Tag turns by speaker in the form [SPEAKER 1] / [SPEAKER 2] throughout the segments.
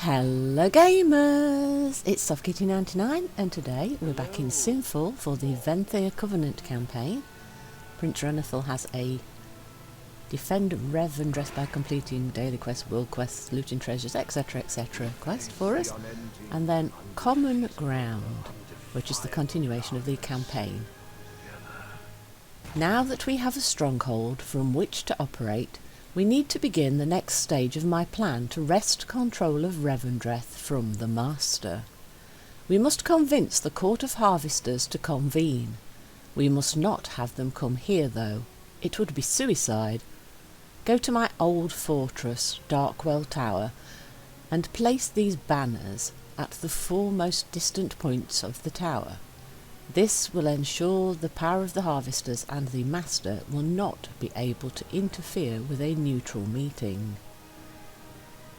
[SPEAKER 1] Hello gamers! It's SoftKitty99 and today we're back in Sinfall for the Venthyr Covenant campaign. Prince Renethal has a defend Rev and dress by completing daily quests, world quests, looting treasures, etc, quest for us, and then Common Ground, which is the continuation of the campaign. Now that we have a stronghold from which to operate, we need to begin the next stage of my plan to wrest control of Revendreth from the Master. We must convince the Court of Harvesters to convene. We must not have them come here though. It would be suicide. Go to my old fortress, Darkwell Tower, and place these banners at the four most distant points of the tower. This will ensure the power of the Harvesters and the Master will not be able to interfere with a neutral meeting.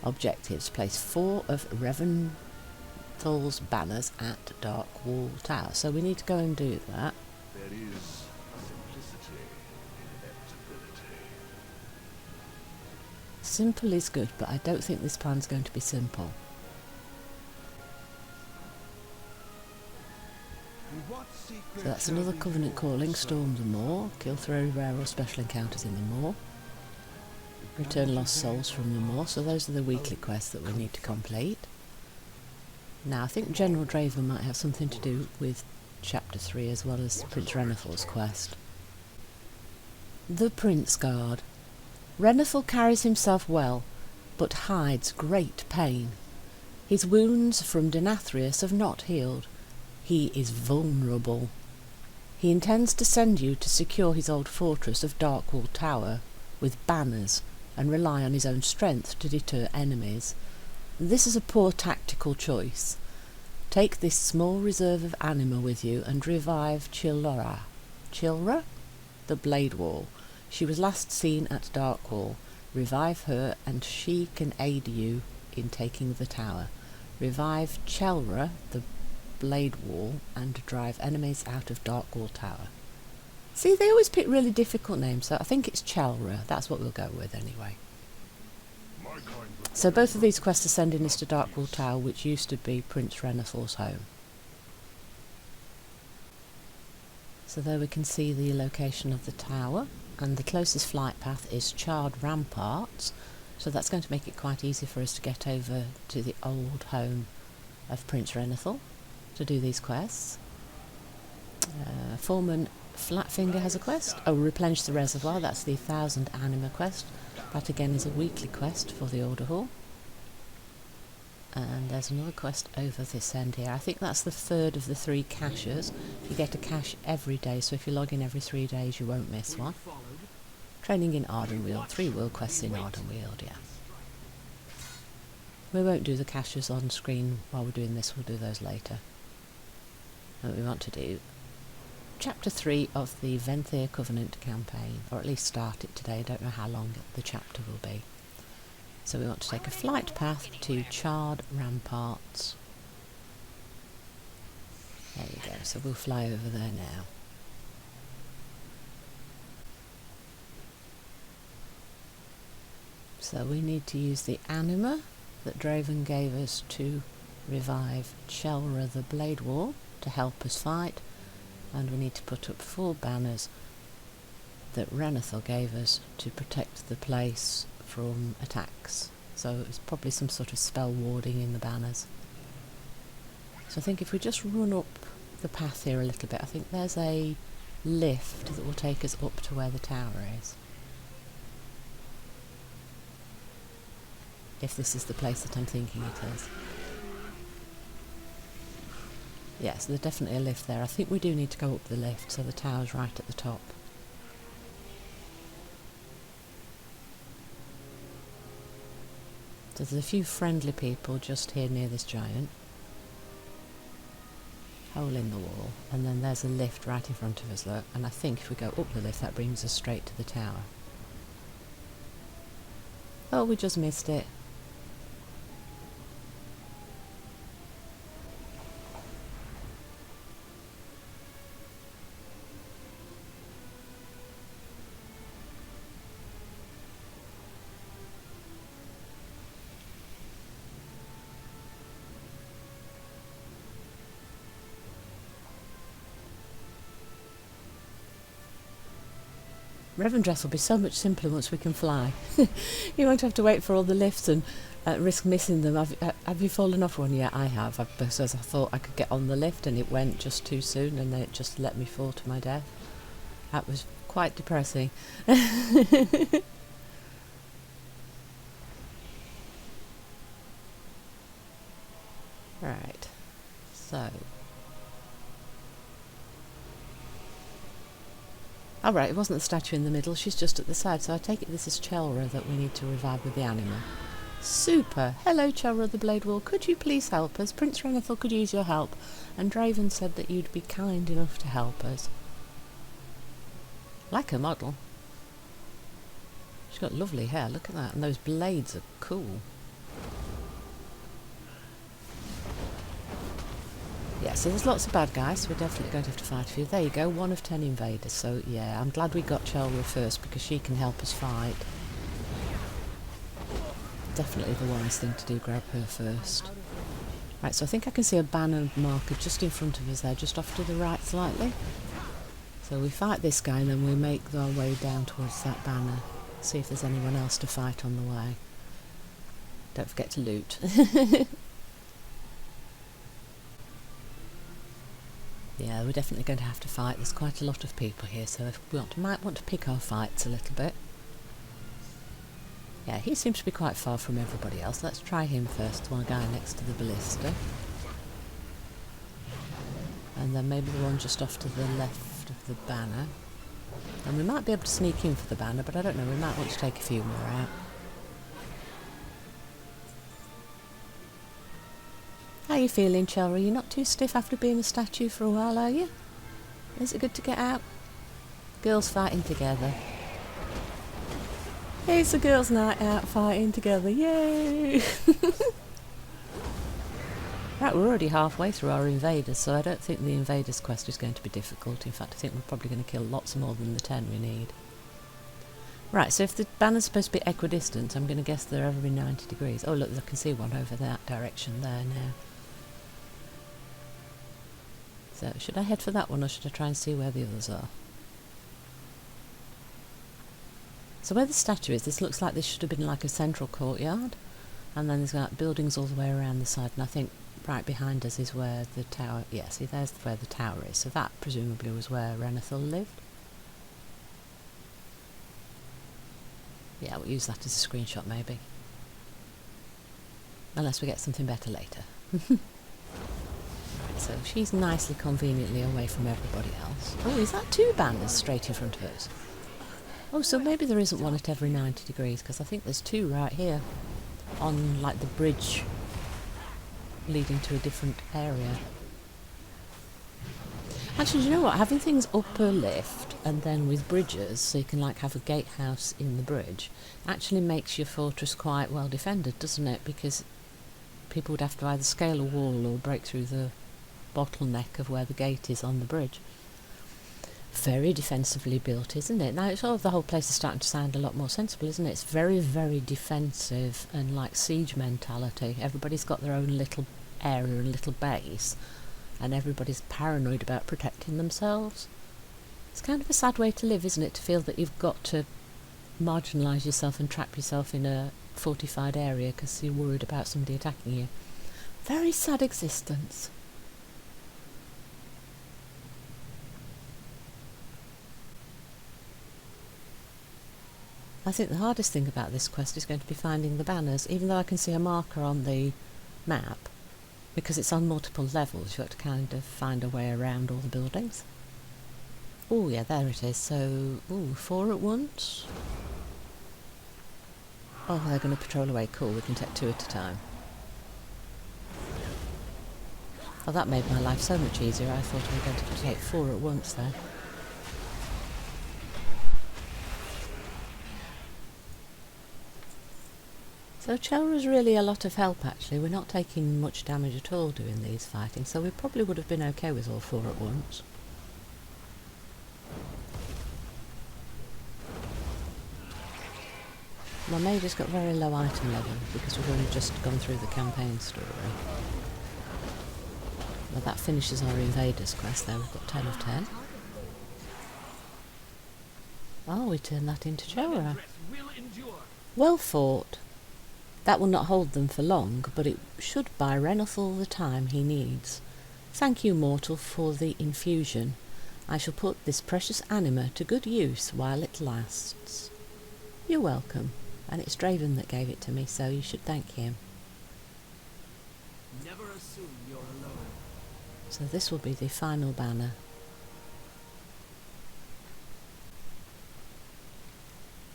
[SPEAKER 1] Objectives: place 4 of Renethal's banners at Darkwall Tower. So we need to go and do that.
[SPEAKER 2] There is simplicity in inevitability.
[SPEAKER 1] Simple is good, but I don't think this plan's going to be simple. So that's another Covenant calling: storm the moor, kill 3 rare or special encounters in the moor, return lost souls from the moor. So those are the weekly quests that we need to complete. Now I think General Draven might have something to do with chapter 3 as well as Prince Renethal's quest. The Prince Guard. Renethal carries himself well, but hides great pain. His wounds from Denathrius have not healed. He is vulnerable. He intends to send you to secure his old fortress of Darkwall Tower with banners and rely on his own strength to deter enemies. This is a poor tactical choice. Take this small reserve of anima with you and revive Chilra, the Blade Wall. She was last seen at Darkwall. Revive her and she can aid you in taking the tower. Revive Chelra, the Blade Wall, and drive enemies out of Darkwall Tower. See, they always pick really difficult names, so I think it's Chelra. That's what we'll go with anyway. So both of these quests are sending us to Darkwall Tower, which used to be Prince Renethal's home. So there we can see the location of the tower, and the closest flight path is Charred Ramparts, so that's going to make it quite easy for us to get over to the old home of Prince Renethal to do these quests. Foreman Flatfinger has a quest. Oh, replenish the reservoir. That's the 1000 anima quest. That again is a weekly quest for the Order Hall. And there's another quest over this end here. I think that's the 3rd of the 3 caches. You get a cache every day, so if you log in every 3 days you won't miss one. Training in Ardenweald. 3 world quests in Ardenweald, yeah. We won't do the caches on screen while we're doing this, we'll do those later. What we want to do, chapter 3 of the Venthyr Covenant campaign, or at least start it today. I don't know how long the chapter will be. So we want to take a flight path to Charred Ramparts. There we go, so we'll fly over there now. So we need to use the anima that Draven gave us to revive Chelra the Blade Wall to help us fight, and we need to put up 4 banners that Renethal gave us to protect the place from attacks. So it's probably some sort of spell warding in the banners. So I think if we just run up the path here a little bit, I think there's a lift that will take us up to where the tower is. If this is the place that I'm thinking it is. Yes, there's definitely a lift there. I think we do need to go up the lift, so the tower's right at the top. So there's a few friendly people just here near this giant. Hole in the wall, and then there's a lift right in front of us, look, and I think if we go up the lift that brings us straight to the tower. Oh, we just missed it. Revendreth will be so much simpler once we can fly. You won't have to wait for all the lifts and risk missing them. Have you fallen off one yet? I have, because I thought I could get on the lift and it went just too soon and then it just let me fall to my death. That was quite depressing. Right, so... Oh right, it wasn't the statue in the middle, she's just at the side, so I take it this is Chelra that we need to revive with the animal. Super! Hello Chelra the Blade Wall, could you please help us? Prince Renethal could use your help, and Draven said that you'd be kind enough to help us. Like her model. She's got lovely hair, look at that, and those blades are cool. Yeah, so there's lots of bad guys, so we're definitely going to have to fight a few. There you go, 1 of 10 invaders, so yeah, I'm glad we got Chelra first because she can help us fight. Definitely the wise thing to do, grab her first. Right, so I think I can see a banner marker just in front of us there, just off to the right slightly. So we fight this guy and then we make our way down towards that banner. See if there's anyone else to fight on the way. Don't forget to loot. Yeah, we're definitely going to have to fight. There's quite a lot of people here, so if we might want to pick our fights a little bit. Yeah, he seems to be quite far from everybody else. Let's try him first, the one guy next to the ballista. And then maybe the one just off to the left of the banner. And we might be able to sneak in for the banner, but I don't know, we might want to take a few more out. How are you feeling, Chelra? You're not too stiff after being a statue for a while, are you? Is it good to get out? Girls fighting together. It's a girls' night out fighting together, yay! Right, we're already halfway through our invaders, so I don't think the invaders quest is going to be difficult. In fact, I think we're probably going to kill lots more than the 10 we need. Right, so if the banner's supposed to be equidistant, I'm going to guess they're every 90 degrees. Oh look, I can see one over that direction there now. So, should I head for that one, or should I try and see where the others are? So where the statue is, this looks like this should have been like a central courtyard. And then there's like buildings all the way around the side, and I think right behind us is where the tower... Yeah, see, there's where the tower is. So that presumably was where Renethal lived. Yeah, we'll use that as a screenshot maybe. Unless we get something better later. Right, so she's nicely, conveniently away from everybody else. Oh, is that 2 banners straight in front of us? Oh, so maybe there isn't one at every 90 degrees, because I think there's 2 right here. On, like, the bridge leading to a different area. Actually, do you know what? Having things up a lift and then with bridges, so you can like have a gatehouse in the bridge, actually makes your fortress quite well defended, doesn't it? Because people would have to either scale a wall or break through the bottleneck of where the gate is on the bridge. Very defensively built, isn't it? Now, it's all, the whole place is starting to sound a lot more sensible, isn't it? It's very, very defensive and like siege mentality. Everybody's got their own little area and little base, and everybody's paranoid about protecting themselves. It's kind of a sad way to live, isn't it? To feel that you've got to marginalise yourself and trap yourself in a fortified area because you're worried about somebody attacking you. Very sad existence. I think the hardest thing about this quest is going to be finding the banners, even though I can see a marker on the map. Because it's on multiple levels, you've got to kind of find a way around all the buildings. Oh yeah, there it is. So, ooh, 4 at once. Oh, they're going to patrol away. Cool, we can take 2 at a time. Oh, that made my life so much easier. I thought I was going to take 4 at once there. So Chelra's really a lot of help actually. We're not taking much damage at all doing these fighting, so we probably would have been okay with all 4 at once. My maid has got very low item level because we've only just gone through the campaign story. Well, that finishes our invaders quest there. We've got 10 of 10. Oh, we turned that into Jorah.
[SPEAKER 3] Will endure.
[SPEAKER 1] Well fought. That will not hold them for long, but it should buy Renethal the time he needs. Thank you, mortal, for the infusion. I shall put this precious anima to good use while it lasts. You're welcome, and it's Draven that gave it to me, so you should thank him.
[SPEAKER 3] Never assume you're alone.
[SPEAKER 1] So this will be the final banner.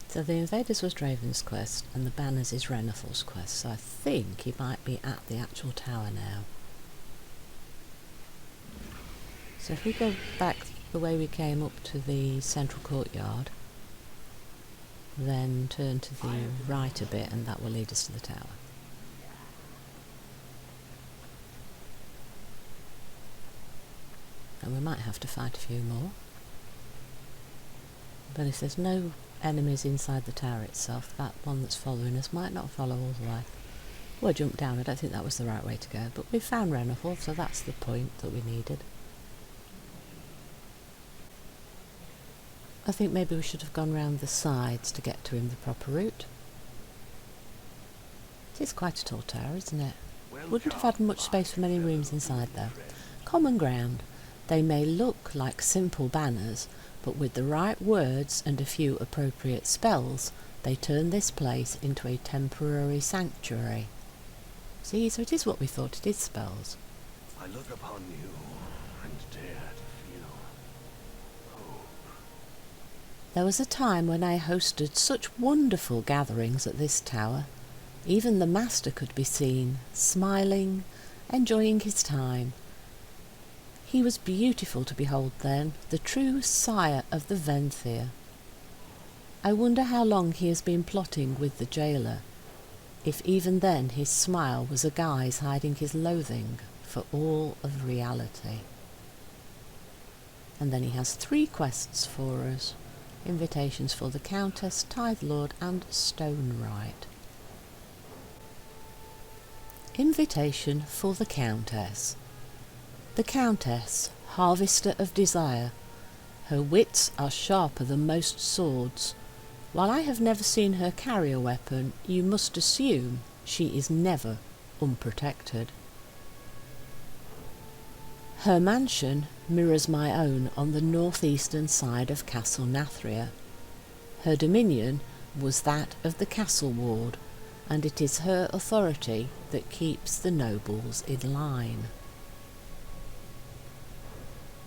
[SPEAKER 1] So the Invaders was Draven's quest, and the Banners is Renethal's quest, so I think he might be at the actual tower now. So if we go back the way we came up to the central courtyard, then turn to the right a bit, and that will lead us to the tower. And we might have to fight a few more. But if there's no enemies inside the tower itself, that one that's following us might not follow all the way. We'll jump down. I don't think that was the right way to go, but we found Renethal, so that's the point that we needed. I think maybe we should have gone round the sides to get to him the proper route. It is quite a tall tower, isn't it? Wouldn't have had much space for many rooms inside though. Common ground. They may look like simple banners, but with the right words and a few appropriate spells, they turn this place into a temporary sanctuary. See, so it is what we thought, it is spells.
[SPEAKER 2] I look upon you and dare to feel hope.
[SPEAKER 1] There was a time when I hosted such wonderful gatherings at this tower. Even the master could be seen, smiling, enjoying his time. He was beautiful to behold then, the true sire of the Venthyr. I wonder how long he has been plotting with the jailer, if even then his smile was a guise hiding his loathing for all of reality. And then he has 3 quests for us. Invitations for the Countess, Tithe Lord and Stone Rite. Invitation for the Countess. The Countess, harvester of desire. Her wits are sharper than most swords. While I have never seen her carry a weapon, you must assume she is never unprotected. Her mansion mirrors my own on the northeastern side of Castle Nathria. Her dominion was that of the castle ward, and it is her authority that keeps the nobles in line.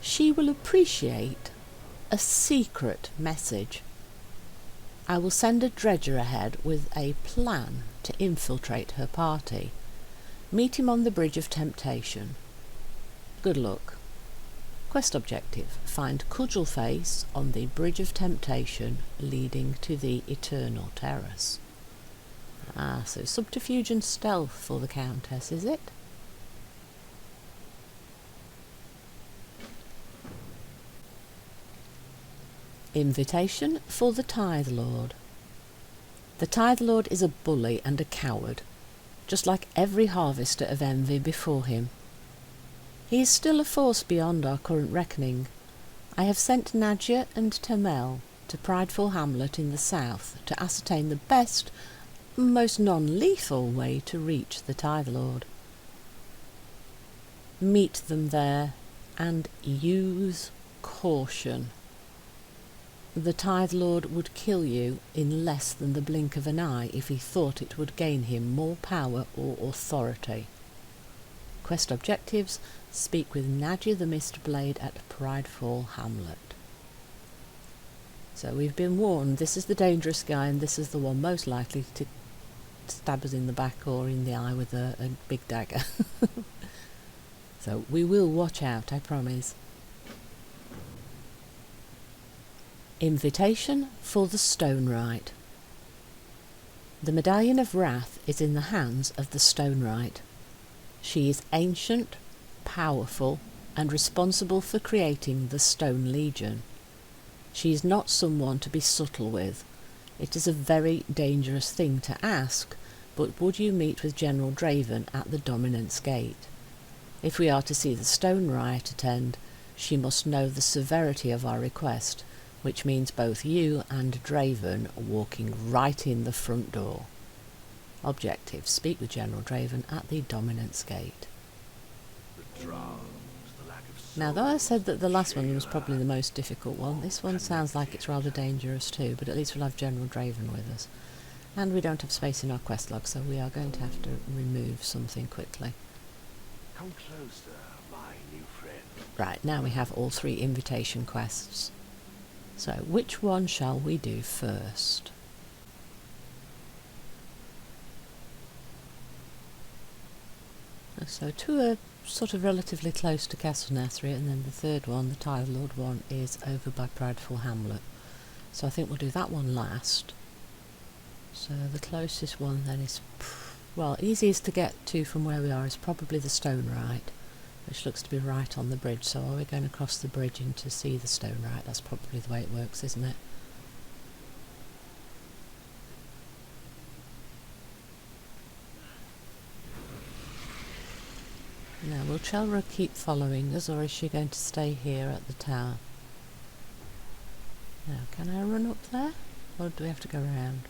[SPEAKER 1] She will appreciate a secret message. I will send a dredger ahead with a plan to infiltrate her party. Meet him on the Bridge of Temptation. Good luck. Quest objective: find Cudgelface on the Bridge of Temptation leading to the Eternal Terrace. Ah, so subterfuge and stealth for the Countess, is it? Invitation for the Tithe Lord. The Tithe Lord is a bully and a coward, just like every harvester of envy before him. He is still a force beyond our current reckoning. I have sent Nadja and Tamel to Prideful Hamlet in the south to ascertain the best, most non-lethal way to reach the Tithe Lord. Meet them there and use caution. The Tithe Lord would kill you in less than the blink of an eye if he thought it would gain him more power or authority. Quest objectives: speak with Nadja the Mistblade at Prideful Hamlet. So we've been warned, this is the dangerous guy and this is the one most likely to stab us in the back or in the eye with a big dagger. So we will watch out, I promise. Invitation for the Stone Rite. The Medallion of Wrath is in the hands of the Stone Rite. She is ancient, powerful, and responsible for creating the Stone Legion. She is not someone to be subtle with. It is a very dangerous thing to ask, but would you meet with General Draven at the Dominance Gate? If we are to see the Stone Rite attend, she must know the severity of our request, which means both you and Draven are walking right in the front door. Objective: speak with General Draven at the Dominance Gate.
[SPEAKER 2] The drums, the lack of
[SPEAKER 1] Now, though I said that the last one was
[SPEAKER 2] Shayla.
[SPEAKER 1] probably the most difficult one, this one sounds like it's rather dangerous too, but at least we'll have General Draven with us. And we don't have space in our quest log, so we are going to have to remove something quickly.
[SPEAKER 2] Come closer, my new friend.
[SPEAKER 1] Right, now we have all 3 invitation quests. So, which one shall we do first? So 2 are sort of relatively close to Castle Nathria, and then the third one, the Tithe Lord one, is over by Prideful Hamlet. So I think we'll do that one last. So the closest one then is, well, easiest to get to from where we are is probably the Stone Right, which looks to be right on the bridge. So are we going to cross the bridge in to see the Stone Right? That's probably the way it works, isn't it? Now, will Chelra keep following us, or is she going to stay here at the tower? Now, can I run up there? Or do we have to go around?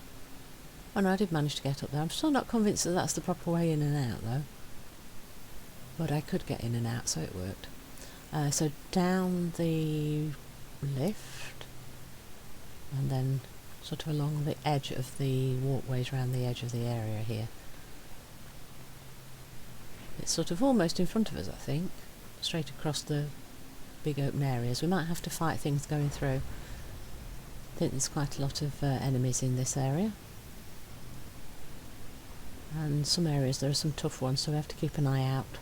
[SPEAKER 1] Oh no, I did manage to get up there. I'm still not convinced that that's the proper way in and out, though. But I could get in and out, so it worked. So down the lift, and then sort of along the edge of the walkways around the edge of the area here. It's sort of almost in front of us, I think, straight across the big open areas. We might have to fight things going through. I think there's quite a lot of enemies in this area. And some areas there are some tough ones, so we have to keep an eye out.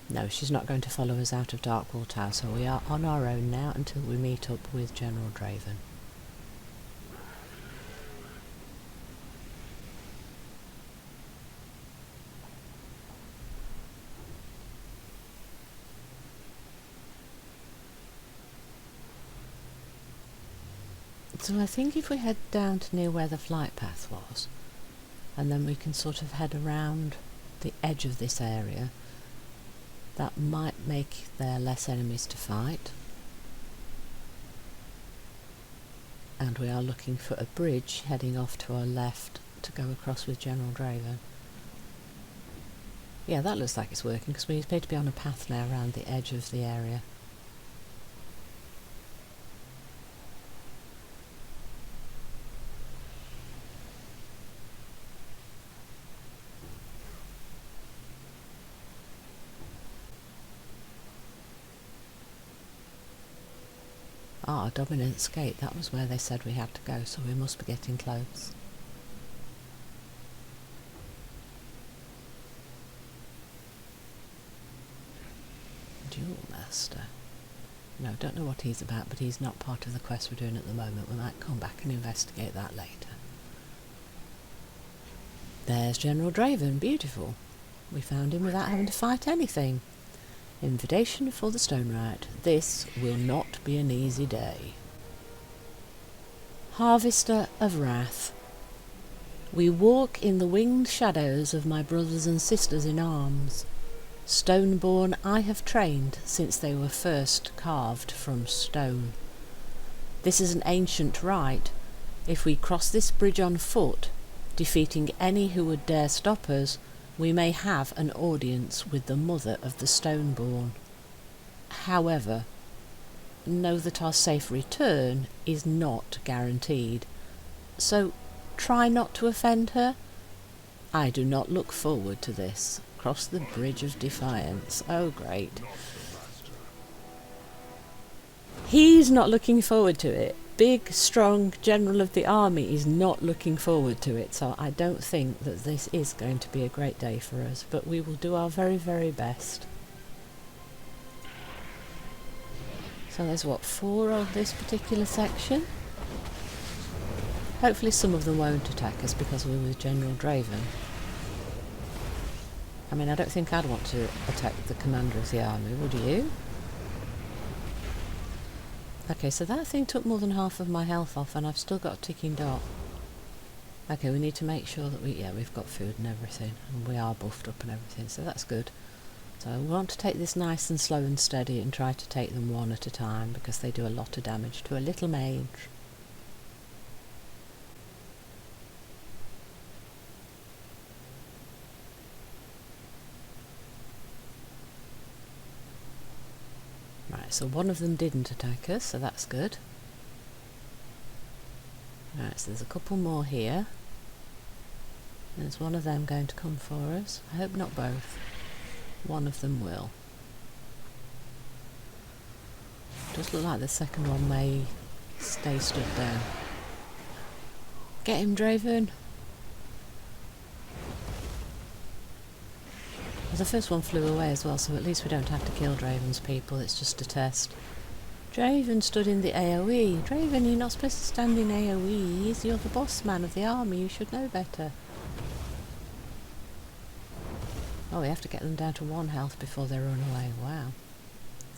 [SPEAKER 1] No, she's not going to follow us out of Darkwall Tower, so we are on our own now until we meet up with General Draven. So I think if we head down to near where the flight path was, and then we can sort of head around the edge of this area, that might make there less enemies to fight. And we are looking for a bridge heading off to our left to go across with General Draven. Yeah, that looks like it's working, because we appear to be on a path now around the edge of the area. Ah, Dominance Gate, that was where they said we had to go, so we must be getting close. Duel Master. No, don't know what he's about, but he's not part of the quest we're doing at the moment. We might come back and investigate that later. There's General Draven, beautiful. We found him without having to fight anything. Invitation for the Stone Right. This will not be an easy day. Harvester of Wrath. We walk in the winged shadows of my brothers and sisters in arms. Stoneborn I have trained since they were first carved from stone. This is an ancient rite. If we cross this bridge on foot, defeating any who would dare stop us, we may have an audience with the mother of the Stoneborn. However, know that our safe return is not guaranteed, so try not to offend her. I do not look forward to this. Cross the Bridge of Defiance. Oh, great. He's not looking forward to it. Big, strong general of the army is not looking forward to it, so I don't think that this is going to be a great day for us, but we will do our very, very best. So there's what, 4 on this particular section? Hopefully some of them won't attack us because we're with General Draven. I mean, I don't think I'd want to attack the commander of the army, would you? Okay, so that thing took more than half of my health off, and I've still got a ticking dot. Okay, we need to make sure that we've got food and everything, and we are buffed up and everything, so that's good. So we want to take this nice and slow and steady and try to take them one at a time because they do a lot of damage to a little mage. Right, so one of them didn't attack us, so that's good. Right, so there's a couple more here. There's one of them going to come for us. I hope not both. One of them will. Does look like the second one may stay stood down. Get him, Draven! Well, the first one flew away as well, so at least we don't have to kill Draven's people, it's just a test. Draven stood in the AoE. Draven, you're not supposed to stand in AoEs. You're the boss man of the army, you should know better. Oh, we have to get them down to 1 health before they run away. Wow.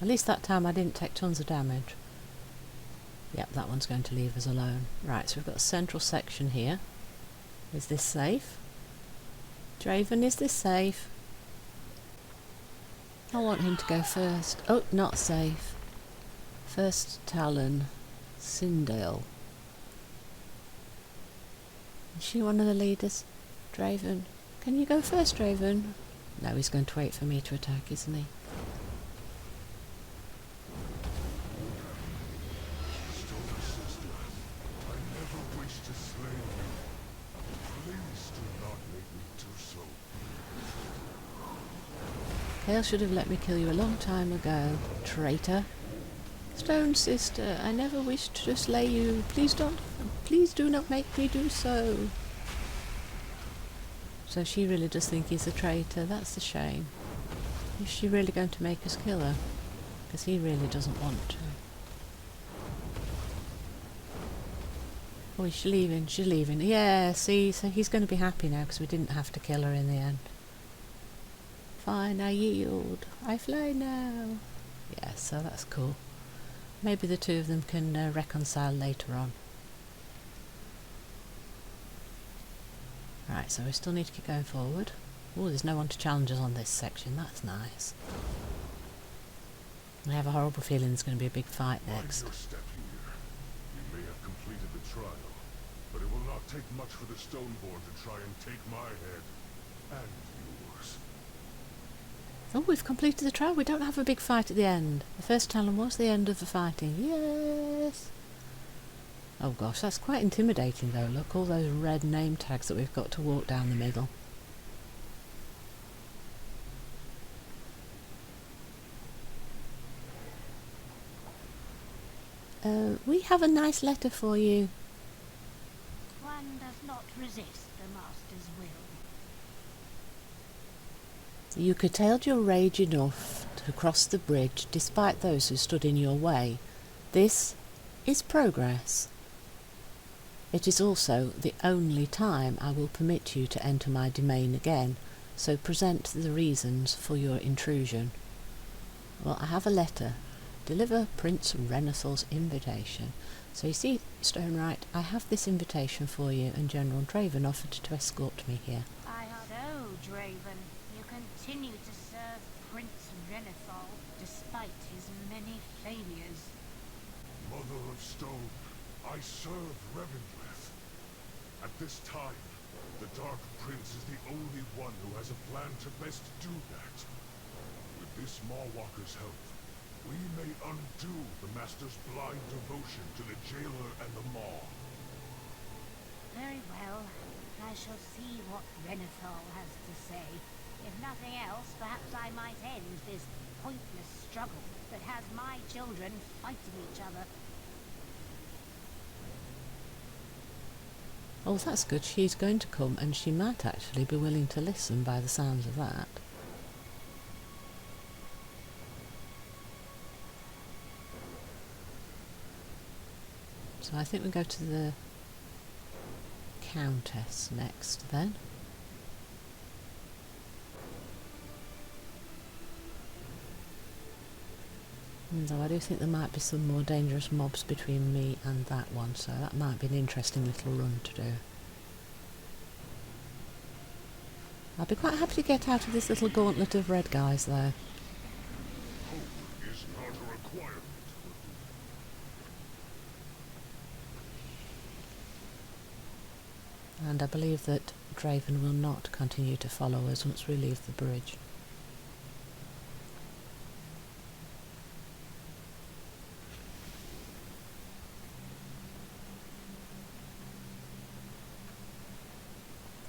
[SPEAKER 1] At least that time I didn't take tons of damage. Yep, that one's going to leave us alone. Right, so we've got a central section here. Is this safe? Draven, is this safe? I want him to go first. Oh, not safe. First Talon. Sinfall. Is she one of the leaders? Draven. Can you go first, Draven? No, he's going to wait for me to attack, isn't he?
[SPEAKER 2] I never wish to slay you. Please do not make me do so.
[SPEAKER 1] Kale should have let me kill you a long time ago, traitor. Stone sister, I never wished to slay you. Please do not make me do so. So she really does think he's a traitor. That's a shame. Is she really going to make us kill her? Because he really doesn't want to. Oh, is she leaving? She's leaving. Yeah, see, so he's going to be happy now because we didn't have to kill her in the end. Fine, I yield. I fly now. Yeah, so that's cool. Maybe the two of them can reconcile later on. Right, so we still need to keep going forward. Oh, there's no one to challenge us on this section. That's nice. I have a horrible feeling there's going to be a big fight next.
[SPEAKER 2] Mind your step here. You may have completed the trial, but it will not take much for the Stoneborn to try and take my head and yours.
[SPEAKER 1] Oh, we've completed the trial. We don't have a big fight at the end. The first Talon was the end of the fighting. Yes! Oh gosh, that's quite intimidating though. Look, all those red name tags that we've got to walk down the middle. We have a nice letter for you.
[SPEAKER 4] One does not resist the master's will.
[SPEAKER 1] You curtailed your rage enough to cross the bridge despite those who stood in your way. This is progress. It is also the only time I will permit you to enter my domain again, so present the reasons for your intrusion. Well, I have a letter. Deliver Prince Renethal's invitation. So you see, Stonewright, I have this invitation for you, and General Draven offered to escort me here.
[SPEAKER 4] I know, Draven. You continue to serve Prince Renethal despite his many failures.
[SPEAKER 2] Mother of Stone, I serve Revendreth. At this time, the Dark Prince is the only one who has a plan to best do that. With this Mawwalker's help, we may undo the Master's blind devotion to the Jailer and the Maw.
[SPEAKER 4] Very well. I shall see what Renethal has to say. If nothing else, perhaps I might end this pointless struggle that has my children fighting each other.
[SPEAKER 1] Oh, that's good. She's going to come, and she might actually be willing to listen by the sounds of that. So I think we go to the Countess next, then. Though I do think there might be some more dangerous mobs between me and that one, so that might be an interesting little run to do. I'd be quite happy to get out of this little gauntlet of red guys though.
[SPEAKER 2] Hope is not a requirement.
[SPEAKER 1] And I believe that Draven will not continue to follow us once we leave the bridge.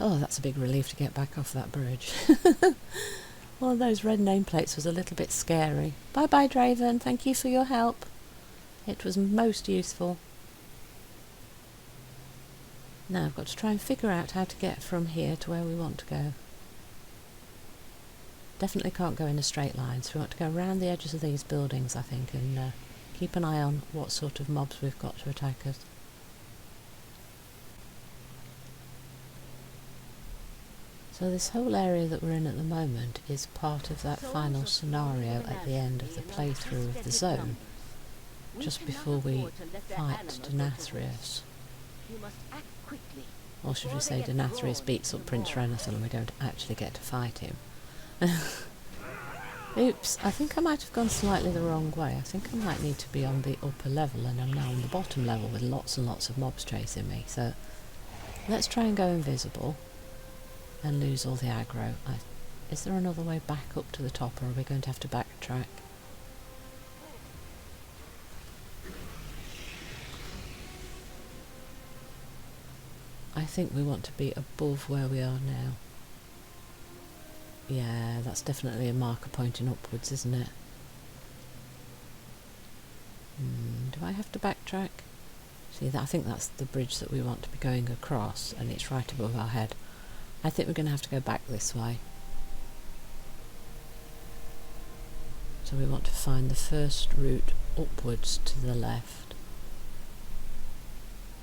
[SPEAKER 1] Oh, that's a big relief to get back off that bridge. One of those red nameplates was a little bit scary. Bye bye Draven, thank you for your help. It was most useful. Now I've got to try and figure out how to get from here to where we want to go. Definitely can't go in a straight line, so we want to go around the edges of these buildings, I think, and keep an eye on what sort of mobs we've got to attack us. So this whole area that we're in at the moment is part of that final scenario at the end of the playthrough of the zone, just before we fight Denathrius. Or should we say Denathrius beats up Prince Renethal and we don't actually get to fight him. Oops, I think I might have gone slightly the wrong way. I think I might need to be on the upper level and I'm now on the bottom level with lots and lots of mobs chasing me. So let's try and go invisible and lose all the aggro. Is there another way back up to the top, or are we going to have to backtrack? I think we want to be above where we are now. Yeah, that's definitely a marker pointing upwards, isn't it? Do I have to backtrack? See, I think that's the bridge that we want to be going across, and it's right above our head. I think we're going to have to go back this way. So we want to find the first route upwards to the left.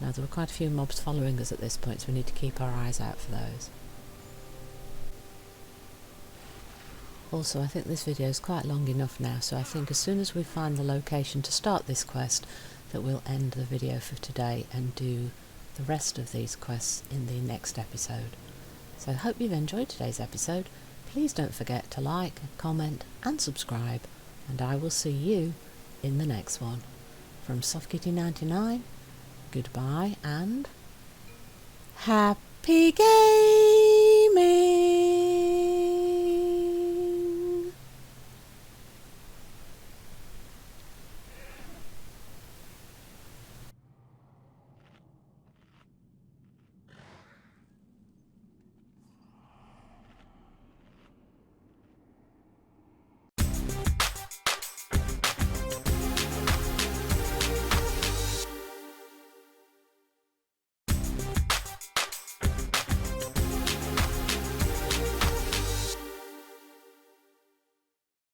[SPEAKER 1] Now there were quite a few mobs following us at this point, so we need to keep our eyes out for those. Also, I think this video is quite long enough now, so I think as soon as we find the location to start this quest, that we'll end the video for today and do the rest of these quests in the next episode. So I hope you've enjoyed today's episode. Please don't forget to like, comment and subscribe, and I will see you in the next one. From SoftKitty99, goodbye and happy gaming!